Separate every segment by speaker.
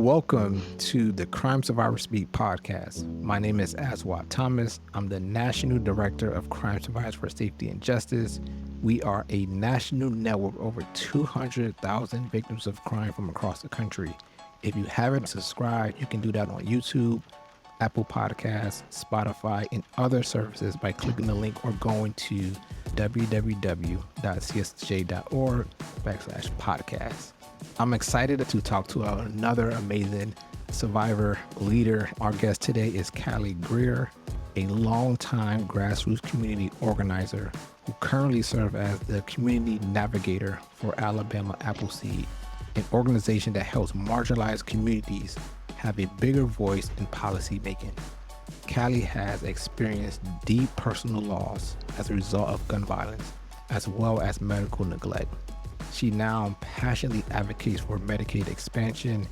Speaker 1: Welcome to the Crime Survivor Speak podcast. My name is Aswad Thomas. I'm the National Director of Crime Survivors for Safety and Justice. We are a national network of over 200,000 victims of crime from across the country. If you haven't subscribed, you can do that on YouTube, Apple Podcasts, Spotify, and other services by clicking the link or going to www.csj.org/podcast. I'm excited to talk to another amazing survivor leader. Our guest today is Callie Greer, a longtime grassroots community organizer who currently serves as the community navigator for Alabama Appleseed, an organization that helps marginalized communities have a bigger voice in policy making. Callie has experienced deep personal loss as a result of gun violence, as well as medical neglect. She now passionately advocates for Medicaid expansion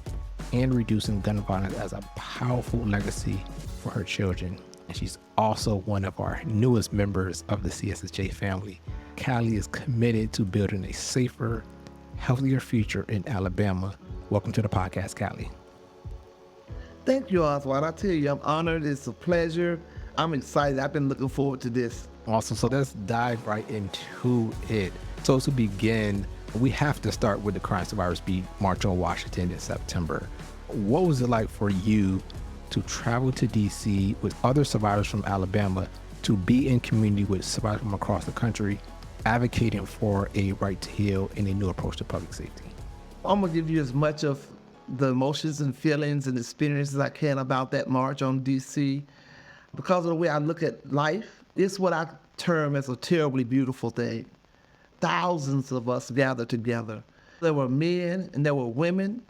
Speaker 1: and reducing gun violence as a powerful legacy for her children. And she's also one of our newest members of the CSSJ family. Callie is committed to building a safer, healthier future in Alabama. Welcome to the podcast, Callie.
Speaker 2: Thank you, Oswald. I tell you, I'm honored. It's a pleasure. I'm excited. I've been looking forward to this.
Speaker 1: Awesome. So let's dive right into it. So to begin, we have to start with the Crime Survivor Speak March on Washington in September. What was it like for you to travel to DC with other survivors from Alabama, to be in community with survivors from across the country, advocating for a right to heal and a new approach to public safety?
Speaker 2: I'm going to give you as much of the emotions and feelings and experiences I can about that march on DC. Because of the way I look at life, it's what I term as a terribly beautiful thing. Thousands of us gathered together. There were men and there were women.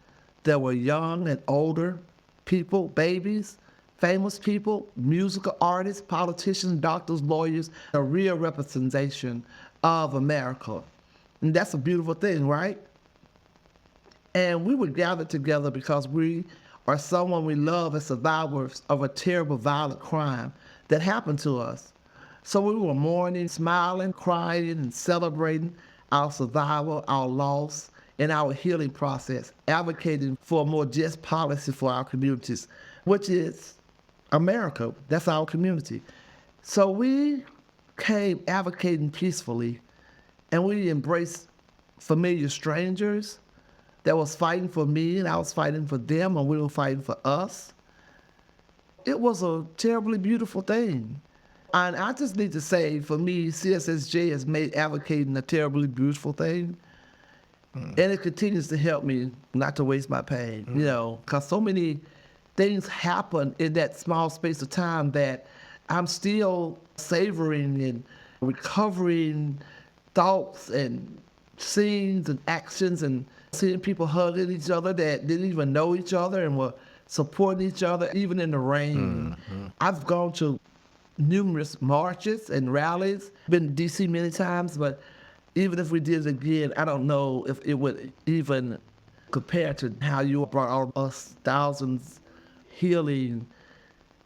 Speaker 2: There were young and older people, babies, famous people, musical artists, politicians, doctors, lawyers, a real representation of America. And that's a beautiful thing, right? And we would gather together because we are someone we love as survivors of a terrible violent crime that happened to us. So we were mourning, smiling, crying, and celebrating our survival, our loss, and our healing process, advocating for a more just policy for our communities, which is America. That's our community. So we came advocating peacefully, and we embraced familiar strangers that was fighting for me, and I was fighting for them, and we were fighting for us. It was a terribly beautiful thing. And I just need to say, for me, CSSJ has made advocating a terribly beautiful thing. And it continues to help me not to waste my pain, because so many things happen in that small space of time that I'm still savoring and recovering thoughts and scenes and actions, and seeing people hugging each other that didn't even know each other and were supporting each other, even in the rain. I've gone to numerous marches and rallies, been to DC many times, but even if we did it again, I don't know if it would even compare to how you brought all us thousands healing,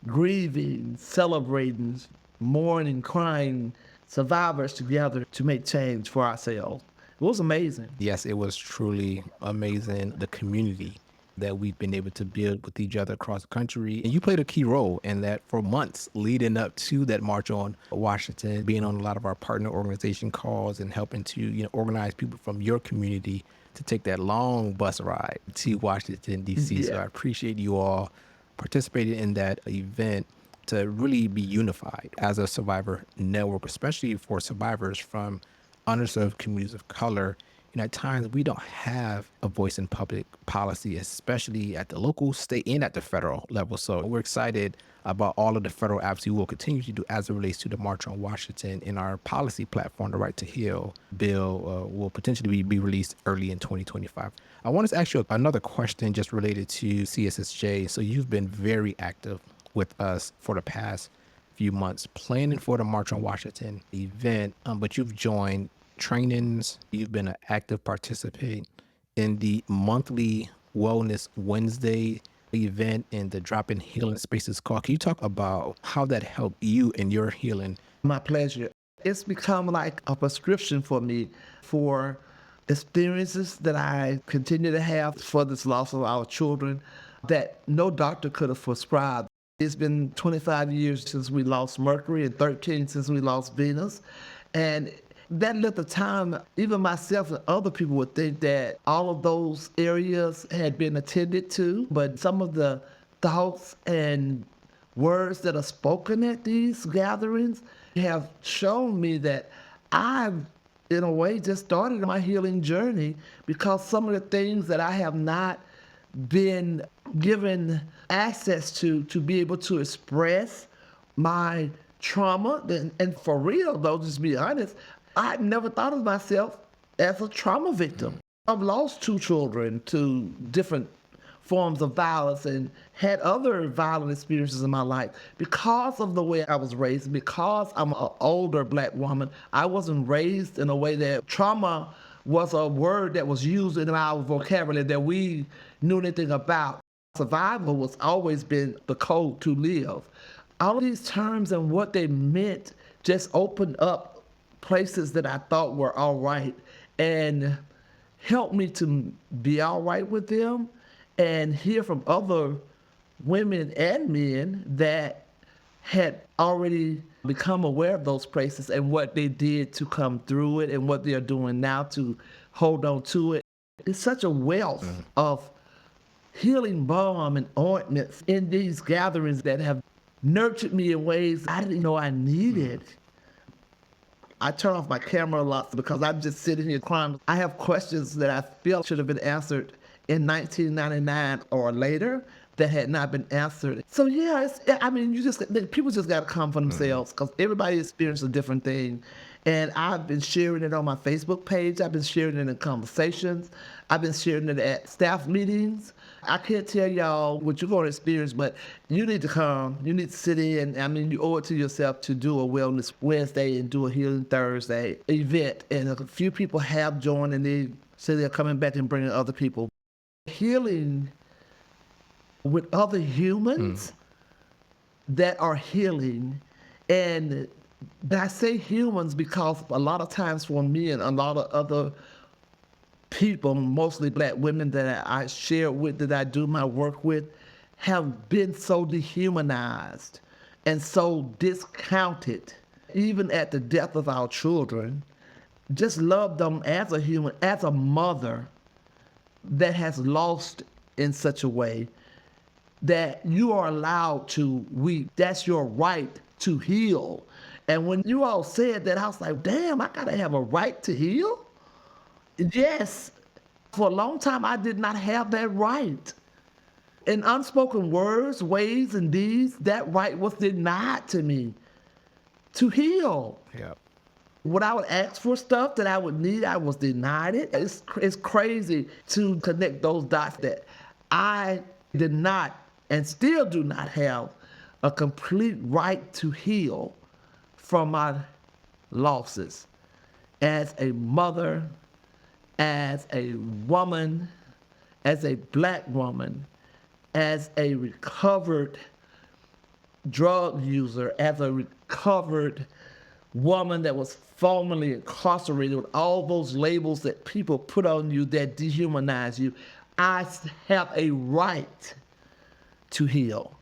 Speaker 2: grieving, celebrating, mourning, crying survivors together to make change for ourselves. It was amazing.
Speaker 1: Yes, it was truly amazing, the community that we've been able to build with each other across the country. And you played a key role in that for months leading up to that March on Washington, being on a lot of our partner organization calls and helping to, organize people from your community to take that long bus ride to Washington, D.C.
Speaker 2: Yeah.
Speaker 1: So I appreciate you all participating in that event to really be unified as a survivor network, especially for survivors from underserved communities of color. At times, we don't have a voice in public policy, especially at the local, state, and at the federal level. So we're excited about all of the federal advocacy we'll continue to do as it relates to the March on Washington. In our policy platform, the Right to Heal bill will potentially be released early in 2025. I want to ask you another question just related to CSSJ. So you've been very active with us for the past few months, planning for the March on Washington event, but you've joined trainings. You've been an active participant in the monthly Wellness Wednesday event and the Drop-In Healing Spaces call. Can you talk about how that helped you in your healing?
Speaker 2: My pleasure. It's become like a prescription for me for experiences that I continue to have for this loss of our children that no doctor could have prescribed. It's been 25 years since we lost Mercury and 13 since we lost Venus. And that length of time, even myself and other people would think that all of those areas had been attended to, but some of the thoughts and words that are spoken at these gatherings have shown me that I've, in a way, just started my healing journey because some of the things that I have not been given access to be able to express my trauma. And for real, though, just be honest, I never thought of myself as a trauma victim. I've lost two children to different forms of violence and had other violent experiences in my life because of the way I was raised. Because I'm an older Black woman, I wasn't raised in a way that trauma was a word that was used in our vocabulary that we knew anything about. Survival was always been the code to live. All of these terms and what they meant just opened up places that I thought were all right and helped me to be all right with them and hear from other women and men that had already become aware of those places and what they did to come through it and what they are doing now to hold on to it. It's such a wealth of healing balm and ointments in these gatherings that have nurtured me in ways I didn't know I needed. I turn off my camera a lot because I'm just sitting here crying. I have questions that I feel should have been answered in 1999 or later that had not been answered. So yeah, people just got to come for themselves because everybody experiences a different thing. And I've been sharing it on my Facebook page. I've been sharing it in conversations. I've been sharing it at staff meetings. I can't tell y'all what you're going to experience, but you need to come. You need to sit in. I mean, you owe it to yourself to do a Wellness Wednesday and do a Healing Thursday event. And a few people have joined and they say they're coming back and bringing other people. Healing with other humans that are healing. And I say humans because a lot of times for me and a lot of other people, mostly Black women that I share with, that I do my work with, have been so dehumanized and so discounted, even at the death of our children. Just love them as a human, as a mother that has lost in such a way that you are allowed to weep. That's your right to heal. And when you all said that, I was like, damn, I gotta have a right to heal? Yes. For a long time, I did not have that right. In unspoken words, ways, and deeds, that right was denied to me to heal.
Speaker 1: Yeah.
Speaker 2: When I would ask for stuff that I would need, I was denied it. It's crazy to connect those dots that I did not and still do not have a complete right to heal from my losses as a mother, as a woman, as a Black woman, as a recovered drug user, as a recovered woman that was formerly incarcerated with all those labels that people put on you that dehumanize you. I have a right to heal.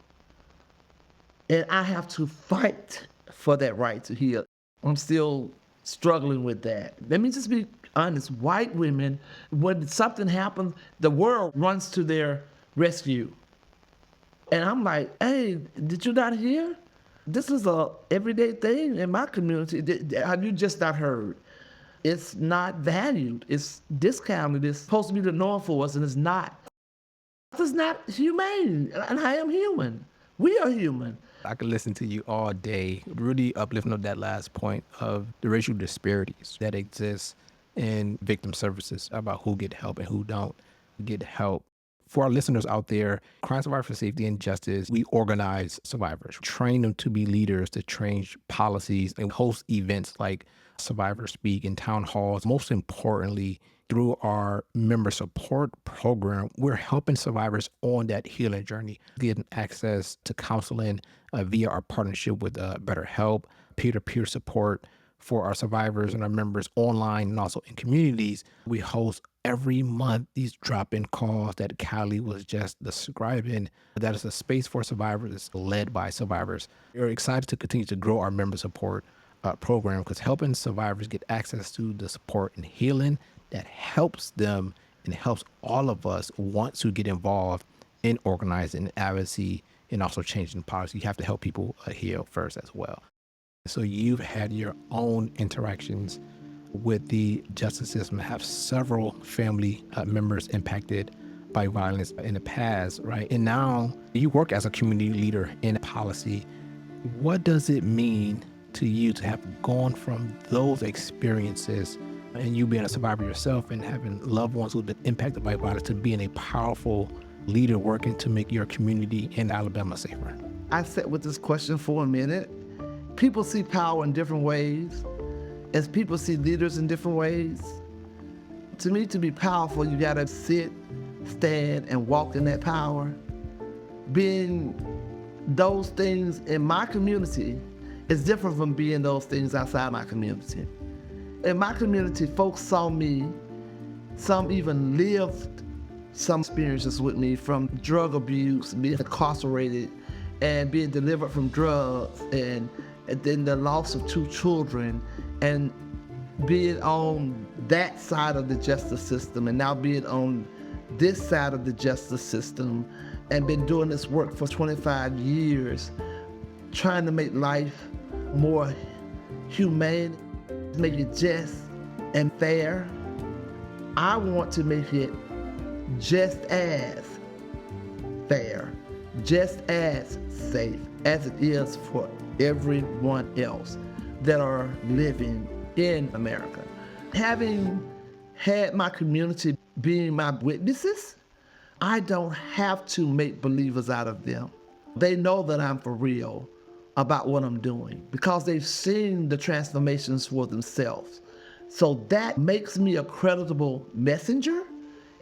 Speaker 2: And I have to fight for that right to heal. I'm still struggling with that. Let me just be honest. White women, when something happens, the world runs to their rescue. And I'm like, hey, did you not hear? This is a everyday thing in my community. Have you just not heard? It's not valued. It's discounted. It's supposed to be the norm for us, and it's not. It's not humane, and I am human. We are human.
Speaker 1: I could listen to you all day, really uplifting on that last point of the racial disparities that exist in victim services about who get help and who don't get help. For our listeners out there, Crime Survivors for Safety and Justice, we organize survivors, train them to be leaders, to change policies, and host events like Survivor Speak and town halls. Most importantly, through our member support program, we're helping survivors on that healing journey, getting access to counseling via our partnership with BetterHelp, peer-to-peer support for our survivors and our members online and also in communities. We host every month these drop-in calls that Callie was just describing. That is a space for survivors led by survivors. We're excited to continue to grow our member support program because helping survivors get access to the support and healing that helps them and helps all of us want to get involved in organizing advocacy and also changing policy. You have to help people heal first as well. So you've had your own interactions with the justice system, have several family members impacted by violence in the past, right? And now you work as a community leader in policy. What does it mean to you to have gone from those experiences and you being a survivor yourself and having loved ones who've been impacted by violence to being a powerful leader working to make your community in Alabama safer?
Speaker 2: I sat with this question for a minute. People see power in different ways, as people see leaders in different ways. To me, to be powerful, you gotta sit, stand, and walk in that power. Being those things in my community is different from being those things outside my community. In my community, folks saw me, some even lived some experiences with me, from drug abuse, being incarcerated, and being delivered from drugs, and then the loss of 2 children, and being on that side of the justice system, and now being on this side of the justice system, and been doing this work for 25 years, trying to make life more humane, make it just and fair. I want to make it just as fair, just as safe as it is for everyone else that are living in America. Having had my community being my witnesses, I don't have to make believers out of them. They know that I'm for real about what I'm doing because they've seen the transformations for themselves. So that makes me a creditable messenger.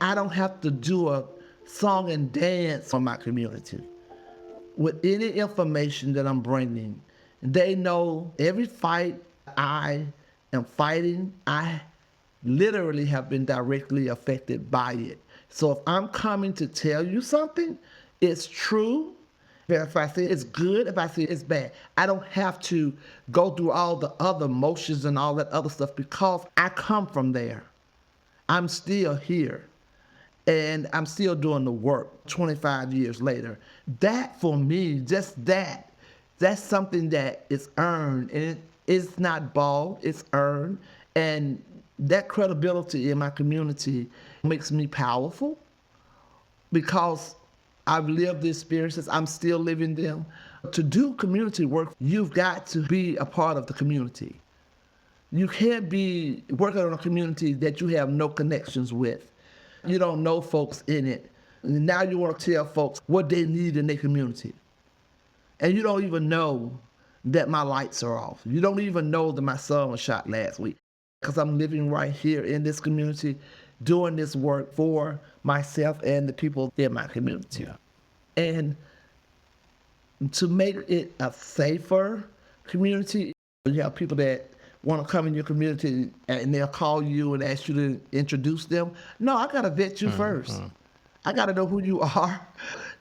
Speaker 2: I don't have to do a song and dance for my community. With any information that I'm bringing, they know every fight I am fighting, I literally have been directly affected by it. So if I'm coming to tell you something, it's true. If I say it's good, if I say it's bad, I don't have to go through all the other motions and all that other stuff because I come from there. I'm still here and I'm still doing the work 25 years later. That for me, just that's something that is earned, and it's not bought, it's earned. And that credibility in my community makes me powerful because I've lived the experiences, I'm still living them. To do community work, you've got to be a part of the community. You can't be working on a community that you have no connections with. You don't know folks in it. And now you want to tell folks what they need in their community. And you don't even know that my lights are off. You don't even know that my son was shot last week because I'm living right here in this community, doing this work for myself and the people in my community.
Speaker 1: Yeah.
Speaker 2: And to make it a safer community, you have people that want to come in your community and they'll call you and ask you to introduce them. No, I got to vet you first. I got to know who you are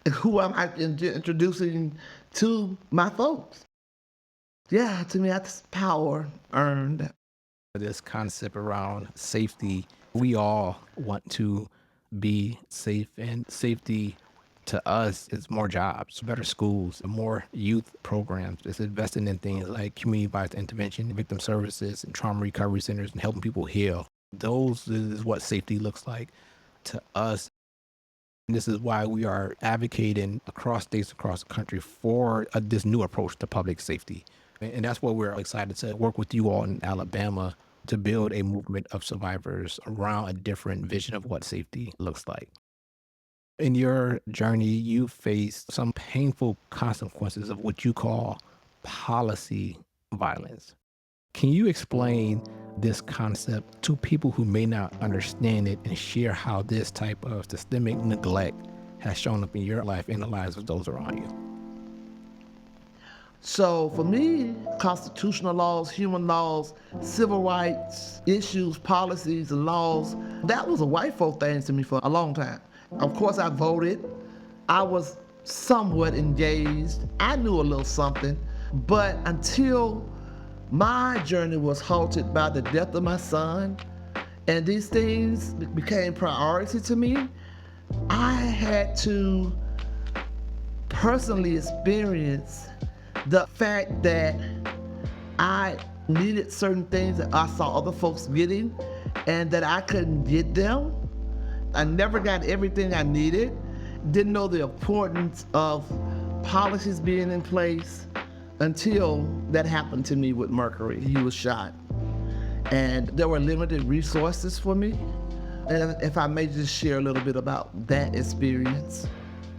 Speaker 2: and who I'm introducing to my folks. Yeah, to me, that's power earned.
Speaker 1: This concept around safety, we all want to be safe, and safety to us is more jobs, better schools, more youth programs. It's investing in things like community violence intervention, victim services, and trauma recovery centers, and helping people heal. Those is what safety looks like to us. And this is why we are advocating across states, across the country for this new approach to public safety. And that's what we're excited to work with you all in Alabama to build a movement of survivors around a different vision of what safety looks like. In your journey, you faced some painful consequences of what you call policy violence. Can you explain this concept to people who may not understand it and share how this type of systemic neglect has shown up in your life and the lives of those around you?
Speaker 2: So for me, constitutional laws, human laws, civil rights, issues, policies, and laws, that was a white folk thing to me for a long time. Of course, I voted. I was somewhat engaged. I knew a little something. But until my journey was halted by the death of my son, and these things became priority to me, I had to personally experience the fact that I needed certain things that I saw other folks getting and that I couldn't get them. I never got everything I needed. Didn't know the importance of policies being in place until that happened to me with Mercury. He was shot. And there were limited resources for me. And if I may just share a little bit about that experience,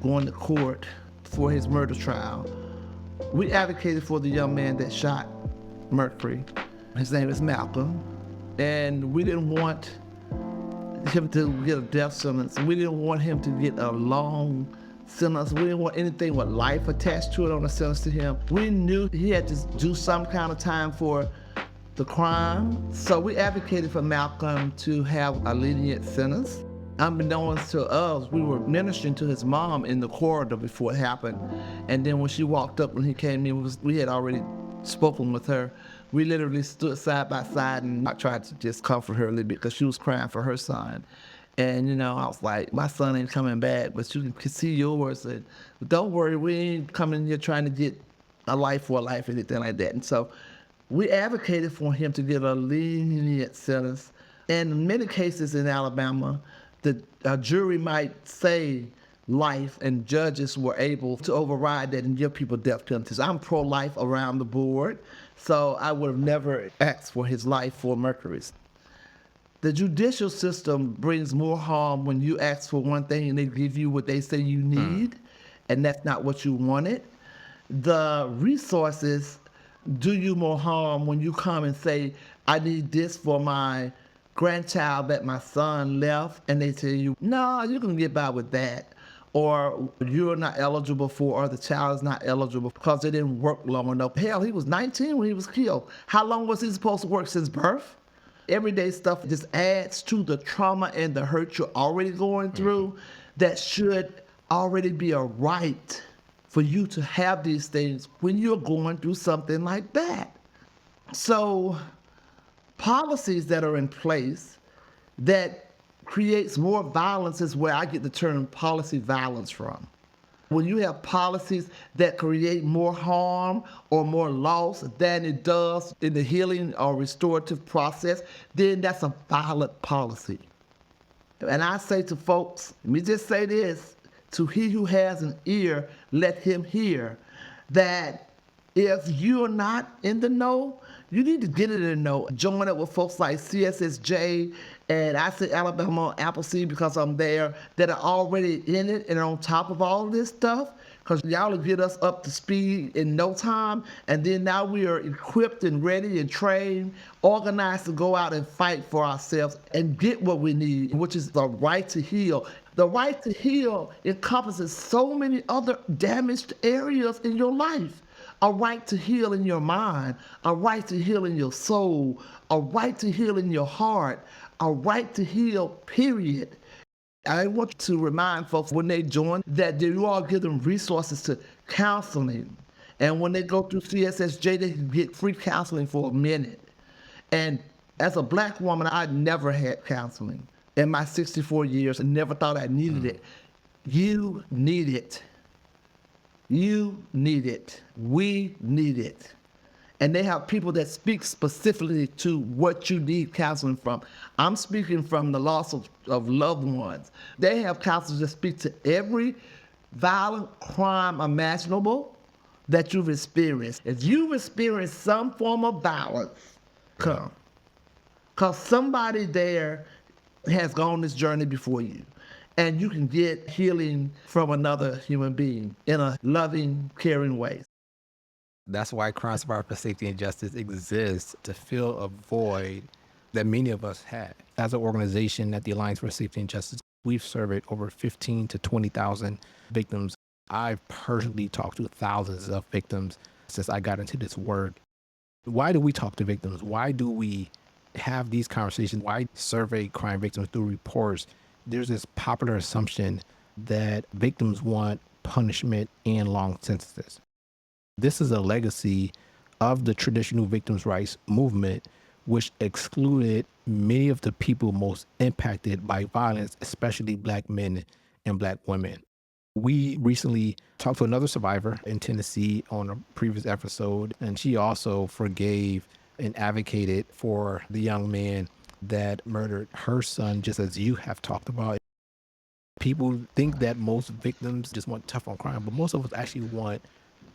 Speaker 2: going to court for his murder trial. We advocated for the young man that shot Mercury. His name is Malcolm. And we didn't want him to get a death sentence. We didn't want him to get a long sentence. We didn't want anything with life attached to it on a sentence to him. We knew he had to do some kind of time for the crime. So we advocated for Malcolm to have a lenient sentence. Unbeknownst to us, we were ministering to his mom in the corridor before it happened. And then when she walked up, when he came in, we had already spoken with her. We literally stood side by side and I tried to just comfort her a little bit because she was crying for her son. And, you know, I was like, my son ain't coming back, but you can see yours. And don't worry, we ain't coming here trying to get a life for a life or anything like that. And so we advocated for him to get a lenient sentence. And in many cases in Alabama, the jury might say life, and judges were able to override that and give people death penalties. I'm pro-life around the board, so I would have never asked for his life for Mercury's. The judicial system brings more harm when you ask for one thing and they give you what they say you need, and that's not what you wanted. The resources do you more harm when you come and say, I need this for my grandchild that my son left, and they tell you, no, you can get by with that. Or you're not eligible for, or the child is not eligible because they didn't work long enough. Hell, he was 19 when he was killed. How long was he supposed to work since birth? Everyday stuff just adds to the trauma and the hurt you're already going through. That should already be a right for you to have these things when you're going through something like that. So policies that are in place that creates more violence is where I get the term policy violence from. When you have policies that create more harm or more loss than it does in the healing or restorative process, then that's a violent policy. And I say to folks, let me just say this, to he who has an ear, let him hear, that if you're not in the know, you need to get in the know. Join up with folks like CSSJ, and I say Alabama Appleseed because I'm there, that are already in it and are on top of all this stuff, because y'all will get us up to speed in no time, and then now we are equipped and ready and trained, organized to go out and fight for ourselves and get what we need, which is the right to heal. The right to heal encompasses so many other damaged areas in your life. A right to heal in your mind, a right to heal in your soul, a right to heal in your heart, a right to heal, period. I want to remind folks when they join that you all give them resources to counseling. And when they go through CSSJ, they can get free counseling for a minute. And as a black woman, I never had counseling. In my 64 years, I never thought I needed it. You need it. You need it. We need it. And they have people that speak specifically to what you need counseling from. I'm speaking from the loss of loved ones. They have counselors that speak to every violent crime imaginable that you've experienced. If you've experienced some form of violence, come. Because somebody there has gone this journey before you. And you can get healing from another human being in a loving, caring way.
Speaker 1: That's why Crime Survivor for Safety and Justice exists, to fill a void that many of us had. As an organization at the Alliance for Safety and Justice, we've surveyed over 15 to 20,000 victims. I've personally talked to thousands of victims since I got into this work. Why do we talk to victims? Why do we have these conversations? Why survey crime victims through reports? There's this popular assumption that victims want punishment and long sentences. This is a legacy of the traditional victims' rights movement, which excluded many of the people most impacted by violence, especially Black men and Black women. We recently talked to another survivor in Tennessee on a previous episode, and she also forgave and advocated for the young man that murdered her son, just as you have talked about. People think that most victims just want tough on crime, but most of us actually want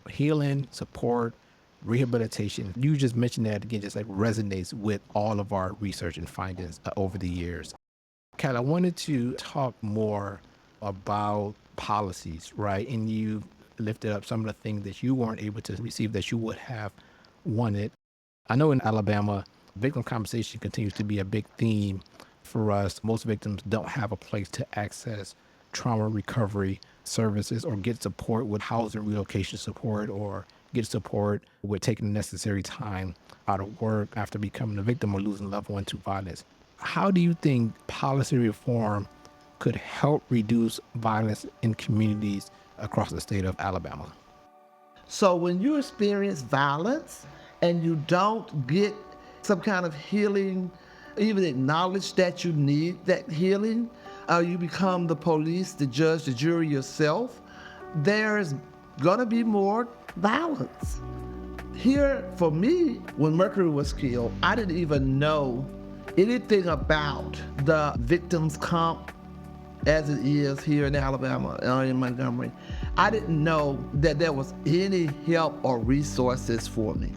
Speaker 1: healing, support, rehabilitation. You just mentioned that again, just like resonates with all of our research and findings over the years. Kat, I wanted to talk more about policies, right? And you lifted up some of the things that you weren't able to receive that you would have wanted. I know in Alabama, victim compensation continues to be a big theme for us. Most victims don't have a place to access trauma recovery services or get support with housing relocation support or get support with taking the necessary time out of work after becoming a victim or losing a loved one to violence. How do you think policy reform could help reduce violence in communities across the state of Alabama?
Speaker 2: So when you experience violence and you don't get some kind of healing, even acknowledge that you need that healing, you become the police, the judge, the jury yourself, there's gonna be more violence. Here, for me, when Mercury was killed, I didn't even know anything about the victims' comp as it is here in Alabama, in Montgomery. I didn't know that there was any help or resources for me.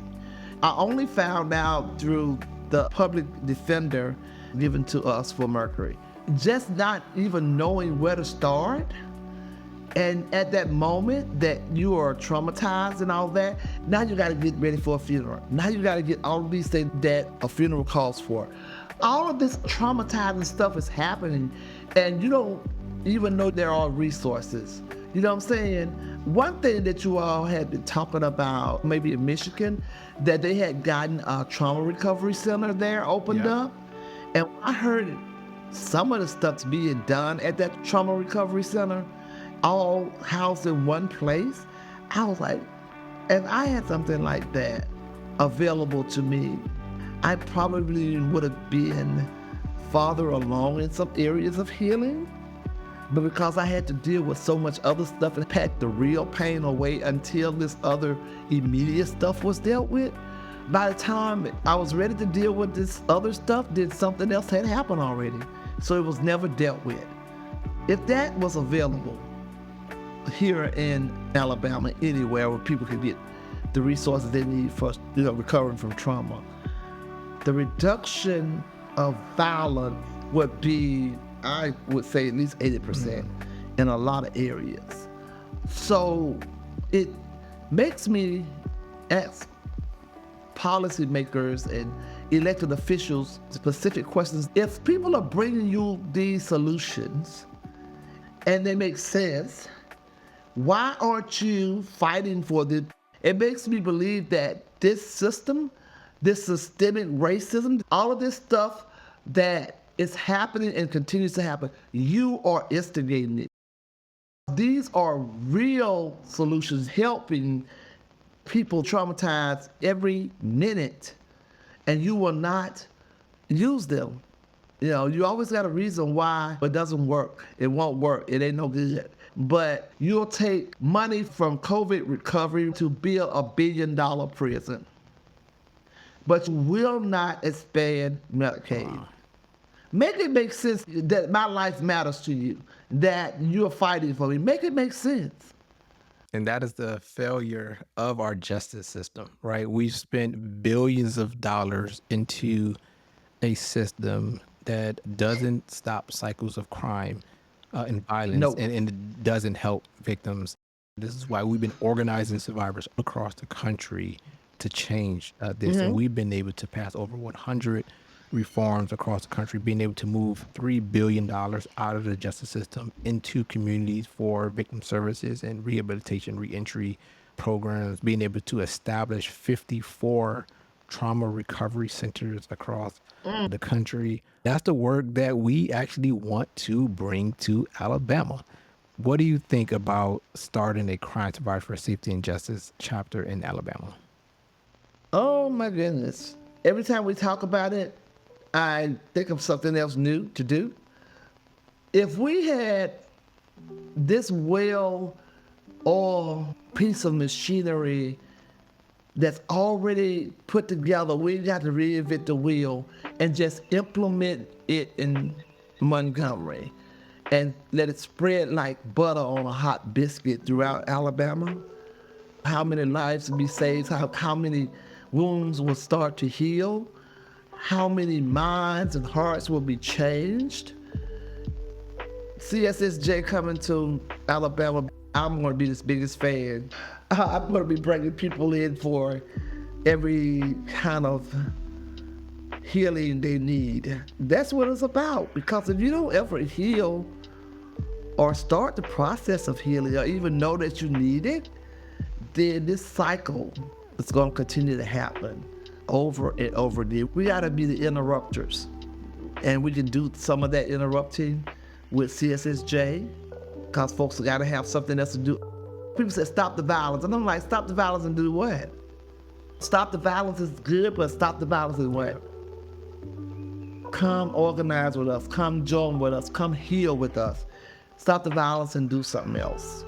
Speaker 2: I only found out through the public defender given to us for Mercury. Just not even knowing where to start. And at that moment that you are traumatized and all that, now you gotta get ready for a funeral. Now you gotta get all of these things that a funeral calls for. All of this traumatizing stuff is happening and you don't even know there are resources. You know what I'm saying? One thing that you all had been talking about, maybe in Michigan, that they had gotten a trauma recovery center there opened up. And I heard some of the stuff's being done at that trauma recovery center, all housed in one place. I was like, if I had something like that available to me, I probably would have been farther along in some areas of healing. But because I had to deal with so much other stuff and pack the real pain away until this other immediate stuff was dealt with, by the time I was ready to deal with this other stuff, then something else had happened already. So it was never dealt with. If that was available here in Alabama, anywhere where people could get the resources they need for recovering from trauma, the reduction of violence would be, I would say, at least 80% in a lot of areas. So it makes me ask policymakers and elected officials specific questions. If people are bringing you these solutions and they make sense, why aren't you fighting for them? It makes me believe that this system, this systemic racism, all of this stuff that is happening and continues to happen, you are instigating it. These are real solutions helping people traumatized every minute, and you will not use them. You always got a reason why it doesn't work. It won't work. It ain't no good. But you'll take money from COVID recovery to build $1 billion prison. But you will not expand Medicaid.
Speaker 1: Wow.
Speaker 2: Make it make sense that my life matters to you, that you're fighting for me. Make it make sense.
Speaker 1: And that is the failure of our justice system, right? We've spent billions of dollars into a system that doesn't stop cycles of crime and violence,
Speaker 2: No.
Speaker 1: and it doesn't help victims. This is why we've been organizing survivors across the country to change this. And we've been able to pass over 100 reforms across the country, being able to move $3 billion out of the justice system into communities for victim services and rehabilitation, reentry, programs, being able to establish 54 trauma recovery centers across the country. That's the work that we actually want to bring to Alabama. What do you think about starting a crime survivor for safety and justice chapter in Alabama?
Speaker 2: Oh my goodness. Every time we talk about it, I think of something else new to do. If we had this well oiled piece of machinery that's already put together, we got to reinvent the wheel and just implement it in Montgomery and let it spread like butter on a hot biscuit throughout Alabama. How many lives will be saved? How many wounds will start to heal? How many minds and hearts will be changed? CSSJ coming to Alabama, I'm going to be this biggest fan. I'm going to be bringing people in for every kind of healing they need. That's what it's about. Because if you don't ever heal or start the process of healing or even know that you need it, then this cycle is going to continue to happen over and over again. We got to be the interrupters. And we can do some of that interrupting with CSSJ because folks got to have something else to do. People say, stop the violence. And I'm like, stop the violence and do what? Stop the violence is good, but stop the violence is what? Come organize with us. Come join with us. Come heal with us. Stop the violence and do something else.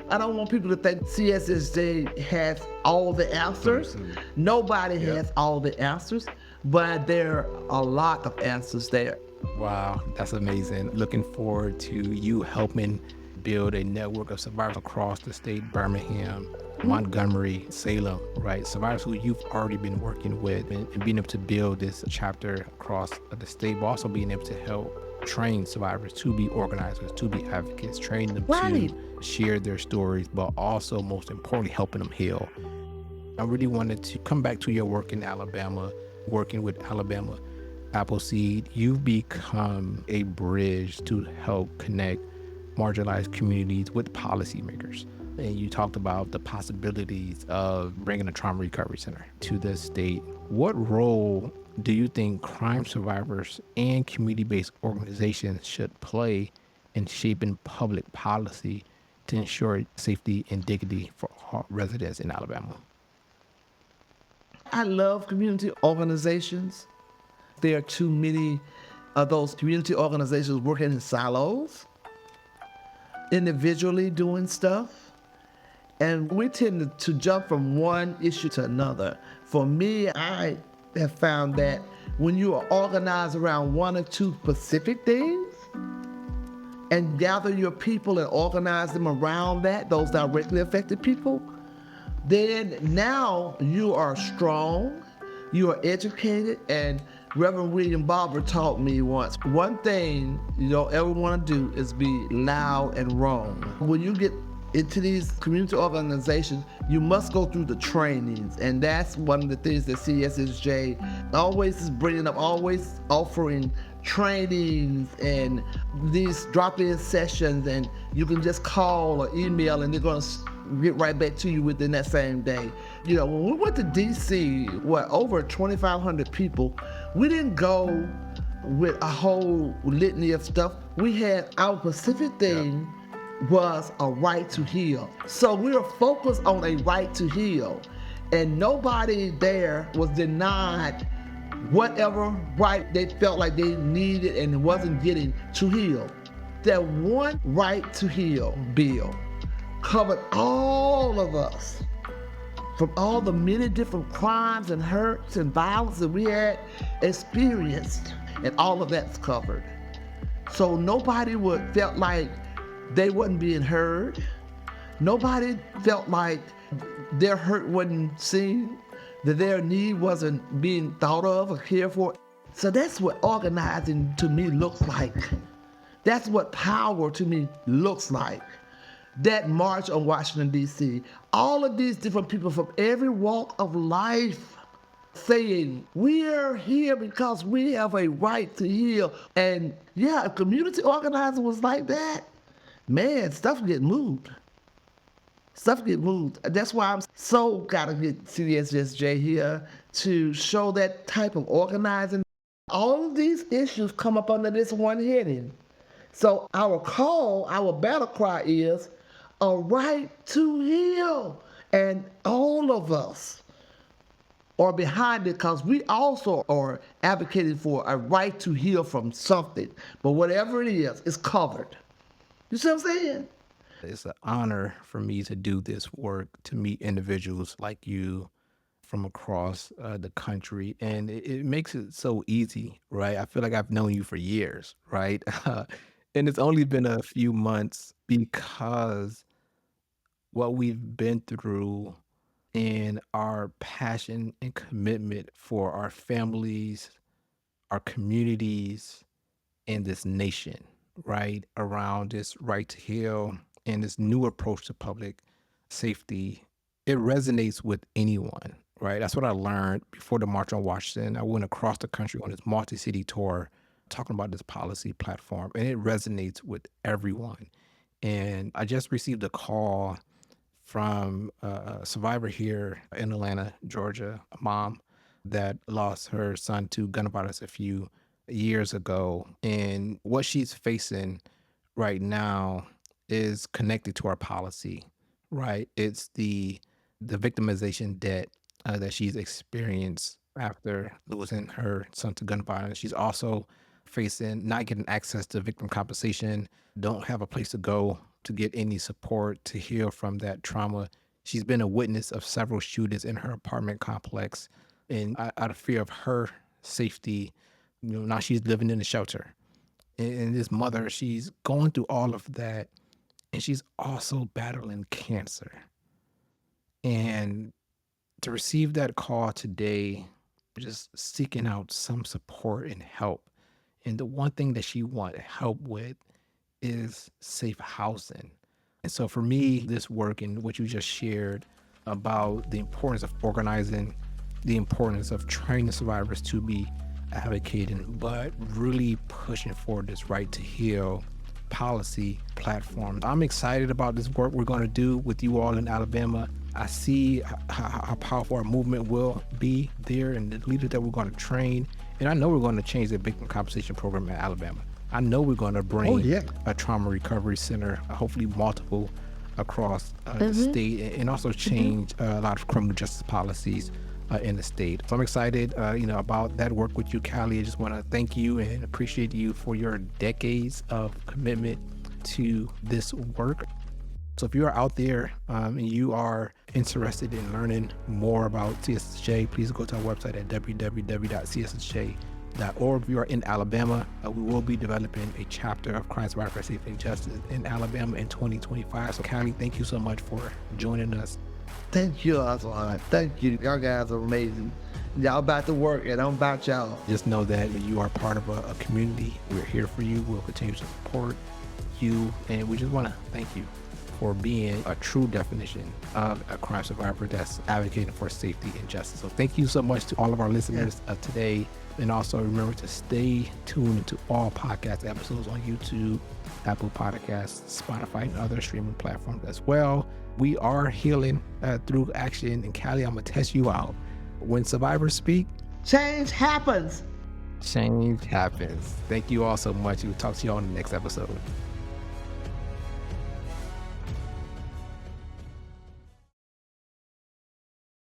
Speaker 2: I don't want people to think CSSJ has all the answers. Nobody has all the answers, but there are a lot of answers there.
Speaker 1: Wow, that's amazing. Looking forward to you helping build a network of survivors across the state, Birmingham, Montgomery, Salem, right? Survivors who you've already been working with and being able to build this chapter across the state, but also being able to help train survivors to be organizers, to be advocates, train them to share their stories, but also most importantly, helping them heal. I really wanted to come back to your work in Alabama, working with Alabama Appleseed. You've become a bridge to help connect marginalized communities with policymakers. And you talked about the possibilities of bringing a trauma recovery center to the state. What role do you think crime survivors and community-based organizations should play in shaping public policy to ensure safety and dignity for all residents in Alabama?
Speaker 2: I love community organizations. There are too many of those community organizations working in silos, individually doing stuff. And we tend to jump from one issue to another. For me, I have found that when you are organized around one or two specific things and gather your people and organize them around that, those directly affected people, then now you are strong, you are educated, and Reverend William Barber taught me once, one thing you don't ever want to do is be loud and wrong. When you get into these community organizations, you must go through the trainings, and that's one of the things that CSSJ always is bringing up, always offering trainings and these drop-in sessions, and you can just call or email and they're going to get right back to you within that same day. You know, when we went to DC, over 2,500 people, we didn't go with a whole litany of stuff. We had our specific thing was a right to heal. So we were focused on a right to heal, and nobody there was denied whatever right they felt like they needed and wasn't getting to heal. That one right to heal bill covered all of us from all the many different crimes and hurts and violence that we had experienced, and all of that's covered. So nobody felt like they wasn't being heard. Nobody felt like their hurt wasn't seen, that their need wasn't being thought of or cared for. So that's what organizing to me looks like. That's what power to me looks like. That march on Washington, D.C., all of these different people from every walk of life saying, we're here because we have a right to heal. And yeah, if community organizing was like that, man, stuff get moved. Stuff get moved. That's why I'm so gotta get CSSJ here to show that type of organizing. All of these issues come up under this one heading. So our call, our battle cry is a right to heal. And all of us are behind it because we also are advocating for a right to heal from something. But whatever it is, it's covered. You see what I'm saying?
Speaker 1: It's an honor for me to do this work, to meet individuals like you from across the country. And it makes it so easy, right? I feel like I've known you for years, right? And it's only been a few months because what we've been through and our passion and commitment for our families, our communities, and this nation, right? Around this right to heal and this new approach to public safety, it resonates with anyone, right? That's what I learned before the March on Washington. I went across the country on this multi city tour talking about this policy platform, and it resonates with everyone. And I just received a call from a survivor here in Atlanta, Georgia, a mom that lost her son to gun violence a few years ago. And what she's facing right now is connected to our policy, right? It's the victimization debt that she's experienced after losing her son to gun violence. She's also facing not getting access to victim compensation, don't have a place to go to get any support to heal from that trauma. She's been a witness of several shootings in her apartment complex. And out of fear of her safety, now she's living in a shelter. And this mother, she's going through all of that. And she's also battling cancer. And to receive that call today, just seeking out some support and help. And the one thing that she want help with is safe housing. And so for me, this work and what you just shared about the importance of organizing, the importance of training survivors to be advocating, but really pushing for this right to heal policy platform. I'm excited about this work we're going to do with you all in Alabama. I see how powerful our movement will be there and the leaders that we're going to train. And I know we're going to change the victim compensation program in Alabama. I know we're going to bring a trauma recovery center, hopefully multiple across the state, and also change a lot of criminal justice policies in the state. So I'm excited, about that work with you, Callie. I just want to thank you and appreciate you for your decades of commitment to this work. So if you are out there and you are interested in learning more about CSSJ, please go to our website at www.cssj.org. If you are in Alabama, we will be developing a chapter of Crime Survivor Safety and Justice in Alabama in 2025. So Callie, thank you so much for joining us.
Speaker 2: Thank you, Aswad. Thank you. Y'all guys are amazing. Y'all about to work, and I'm about y'all.
Speaker 1: Just know that you are part of a community. We're here for you. We'll continue to support you. And we just want to thank you for being a true definition of a crime survivor that's advocating for safety and justice. So thank you so much to all of our listeners today. And also remember to stay tuned to all podcast episodes on YouTube, Apple Podcasts, Spotify, and other streaming platforms as well. We are healing through action. And Callie, I'm going to test you out. When survivors speak,
Speaker 2: Change happens.
Speaker 1: change happens. Thank you all so much. We'll talk to you all in the next episode.